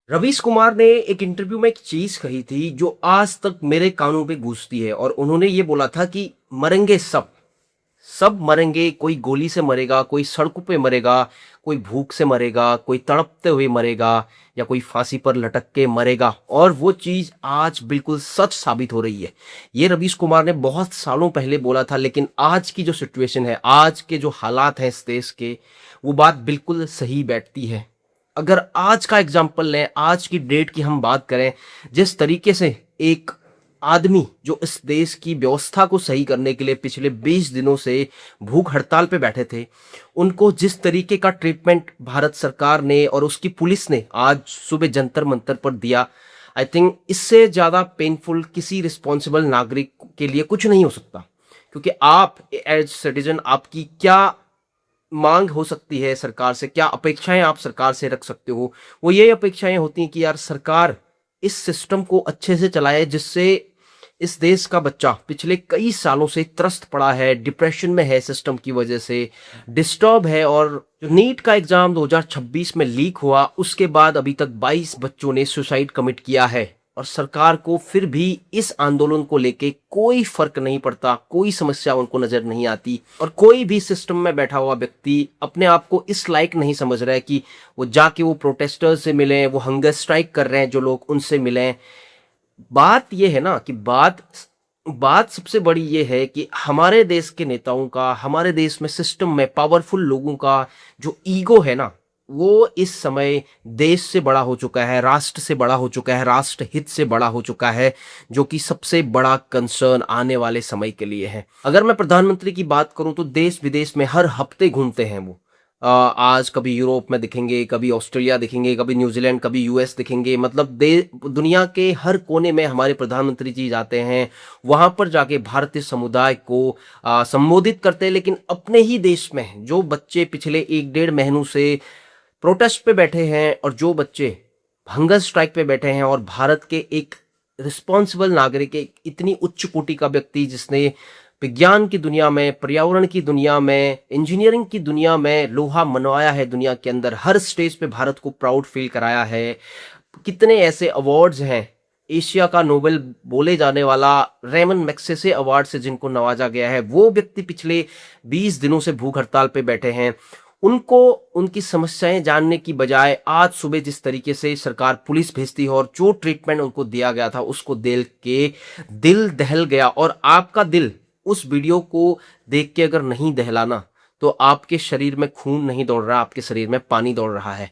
रवीश कुमार ने एक इंटरव्यू में एक चीज कही थी जो आज तक मेरे कानों पे गूंजती है। और उन्होंने ये बोला था कि मरेंगे सब, सब मरेंगे। कोई गोली से मरेगा, कोई सड़कों पे मरेगा, कोई भूख से मरेगा, कोई तड़पते हुए मरेगा, या कोई फांसी पर लटक के मरेगा। और वो चीज आज बिल्कुल सच साबित हो रही है। ये रवीश कुमार ने बहुत सालों पहले बोला था, लेकिन आज की जो सिचुएशन है, आज के जो हालात हैं इस देश के, वो बात बिल्कुल सही बैठती है। अगर आज का एग्जाम्पल लें, आज की डेट की हम बात करें, जिस तरीके से एक आदमी जो इस देश की व्यवस्था को सही करने के लिए पिछले 20 दिनों से भूख हड़ताल पे बैठे थे, उनको जिस तरीके का ट्रीटमेंट भारत सरकार ने और उसकी पुलिस ने आज सुबह जंतर मंतर पर दिया, आई थिंक इससे ज्यादा पेनफुल किसी रिस्पॉन्सिबल नागरिक के लिए कुछ नहीं हो सकता। क्योंकि आप एज सिटीजन, आपकी क्या मांग हो सकती है सरकार से, क्या अपेक्षाएं आप सरकार से रख सकते हो? वो ये अपेक्षाएं होती हैं कि यार सरकार इस सिस्टम को अच्छे से चलाए, जिससे इस देश का बच्चा पिछले कई सालों से त्रस्त पड़ा है, डिप्रेशन में है, सिस्टम की वजह से डिस्टर्ब है। और जो नीट का एग्जाम 2026 में लीक हुआ, उसके बाद अभी तक 22 बच्चों ने सुसाइड कमिट किया है। और सरकार को फिर भी इस आंदोलन को लेके कोई फर्क नहीं पड़ता, कोई समस्या उनको नजर नहीं आती। और कोई भी सिस्टम में बैठा हुआ व्यक्ति अपने आप को इस लायक नहीं समझ रहा है कि वो जाके वो प्रोटेस्टर्स से मिलें, वो हंगर स्ट्राइक कर रहे हैं जो लोग, उनसे मिलें। बात ये है ना कि बात बात सबसे बड़ी ये है कि हमारे देश के नेताओं का, हमारे देश में सिस्टम में पावरफुल लोगों का जो ईगो है ना, वो इस समय देश से बड़ा हो चुका है, राष्ट्र से बड़ा हो चुका है, राष्ट्र हित से बड़ा हो चुका है, जो कि सबसे बड़ा कंसर्न आने वाले समय के लिए है। अगर मैं प्रधानमंत्री की बात करूं तो देश विदेश में हर हफ्ते घूमते हैं वो। आज कभी यूरोप में दिखेंगे, कभी ऑस्ट्रेलिया दिखेंगे, कभी न्यूजीलैंड, कभी यूएस दिखेंगे। मतलब दुनिया के हर कोने में हमारे प्रधानमंत्री जी जाते हैं, वहां पर जाके भारतीय समुदाय को संबोधित करते हैं। लेकिन अपने ही देश में जो बच्चे पिछले 1-1.5 महीनों से प्रोटेस्ट पे बैठे हैं, और जो बच्चे हंगर स्ट्राइक पे बैठे हैं, और भारत के एक रिस्पॉन्सिबल नागरिक, एक इतनी उच्च कोटि का व्यक्ति जिसने विज्ञान की दुनिया में, पर्यावरण की दुनिया में, इंजीनियरिंग की दुनिया में लोहा मनवाया है, दुनिया के अंदर हर स्टेज पे भारत को प्राउड फील कराया है। कितने ऐसे अवार्ड्स हैं, एशिया का नोबेल बोले जाने वाला रेमन मैग्सेसे अवार्ड से जिनको नवाजा गया है, वो व्यक्ति पिछले 20 दिनों से भूख हड़ताल पे बैठे हैं। उनको उनकी समस्याएं जानने की बजाय आज सुबह जिस तरीके से सरकार पुलिस भेजती है और जो ट्रीटमेंट उनको दिया गया था, उसको देख के दिल दहल गया। और आपका दिल उस वीडियो को देख के अगर नहीं दहलाना, तो आपके शरीर में खून नहीं दौड़ रहा, आपके शरीर में पानी दौड़ रहा है।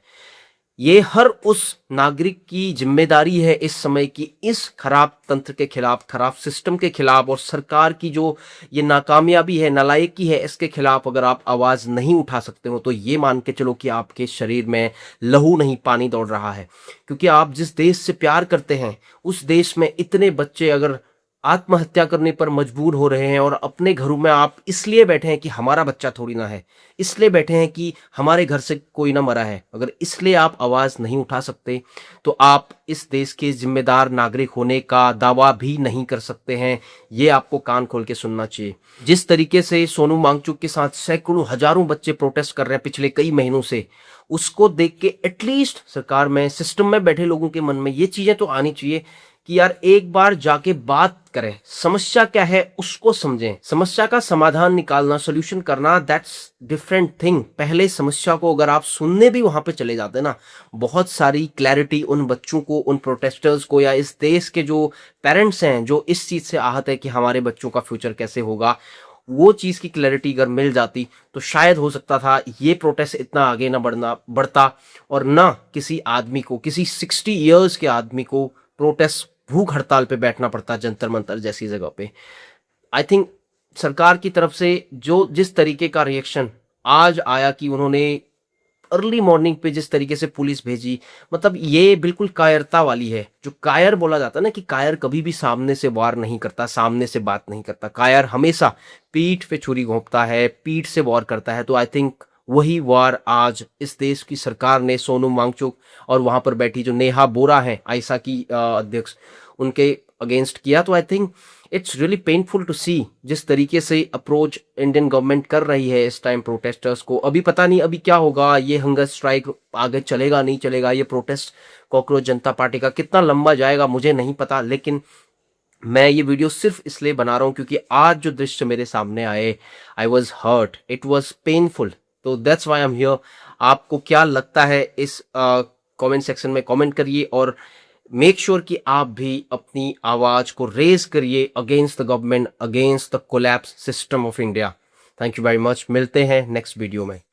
ये हर उस नागरिक की जिम्मेदारी है इस समय की इस खराब तंत्र के खिलाफ, खराब सिस्टम के खिलाफ, और सरकार की जो ये नाकामयाबी है, नालायकी है, इसके खिलाफ अगर आप आवाज नहीं उठा सकते हो, तो ये मान के चलो कि आपके शरीर में लहू नहीं, पानी दौड़ रहा है। क्योंकि आप जिस देश से प्यार करते हैं, उस देश में इतने बच्चे अगर आत्महत्या करने पर मजबूर हो रहे हैं, और अपने घरों में आप इसलिए बैठे हैं कि हमारा बच्चा थोड़ी ना है, इसलिए बैठे हैं कि हमारे घर से कोई ना मरा है, अगर इसलिए आप आवाज नहीं उठा सकते, तो आप इस देश के जिम्मेदार नागरिक होने का दावा भी नहीं कर सकते हैं। ये आपको कान खोल के सुनना चाहिए। जिस तरीके से सोनू मांगचुक के साथ सैकड़ों हजारों बच्चे प्रोटेस्ट कर रहे हैं पिछले कई महीनों से, उसको देख के एटलीस्ट सरकार में, सिस्टम में बैठे लोगों के मन में ये चीजें तो आनी चाहिए कि यार एक बार जाके बात करें, समस्या क्या है उसको समझें, समस्या का समाधान निकालना, सोल्यूशन करना, दैट्स डिफरेंट थिंग। पहले समस्या को अगर आप सुनने भी वहां पे चले जाते ना, बहुत सारी क्लैरिटी उन बच्चों को, उन प्रोटेस्टर्स को, या इस देश के जो पेरेंट्स हैं जो इस चीज से आहत है कि हमारे बच्चों का फ्यूचर कैसे होगा, वो चीज की क्लैरिटी अगर मिल जाती, तो शायद हो सकता था ये प्रोटेस्ट इतना आगे ना बढ़ता, और ना किसी आदमी को, किसी 60 ईयर्स के आदमी को प्रोटेस्ट, भूख हड़ताल पे बैठना पड़ता जंतर मंतर जैसी जगह पे। आई थिंक सरकार की तरफ से जो जिस तरीके का रिएक्शन आज आया कि उन्होंने अर्ली मॉर्निंग पे जिस तरीके से पुलिस भेजी, मतलब ये बिल्कुल कायरता वाली है। जो कायर बोला जाता है ना, कि कायर कभी भी सामने से वार नहीं करता, सामने से बात नहीं करता, कायर हमेशा पीठ पे छुरी घोंपता है, पीठ से वार करता है। तो आई थिंक वही वार आज इस देश की सरकार ने सोनू वांगचुक और वहां पर बैठी जो नेहा बोरा है आयसा की अध्यक्ष, उनके अगेंस्ट किया। तो I think it's really painful to see जिस तरीके से अप्रोच इंडियन गवर्नमेंट कर रही है इस टाइम प्रोटेस्टर्स को। अभी पता नहीं अभी क्या होगा, ये हंगर स्ट्राइक आगे चलेगा नहीं चलेगा, ये प्रोटेस्ट कॉकरोच जनता पार्टी का कितना लंबा जाएगा मुझे नहीं पता। लेकिन मैं ये वीडियो सिर्फ इसलिए बना रहा हूँ क्योंकि आज जो दृश्य मेरे सामने आए, I was hurt, it was painful. तो that's why I am here. आपको क्या लगता है इस कमेंट सेक्शन में कमेंट करिए और मेक श्योर कि आप भी अपनी आवाज को रेज करिए against the government, against the collapse system of India. Thank you very much. मिलते हैं नेक्स्ट वीडियो में।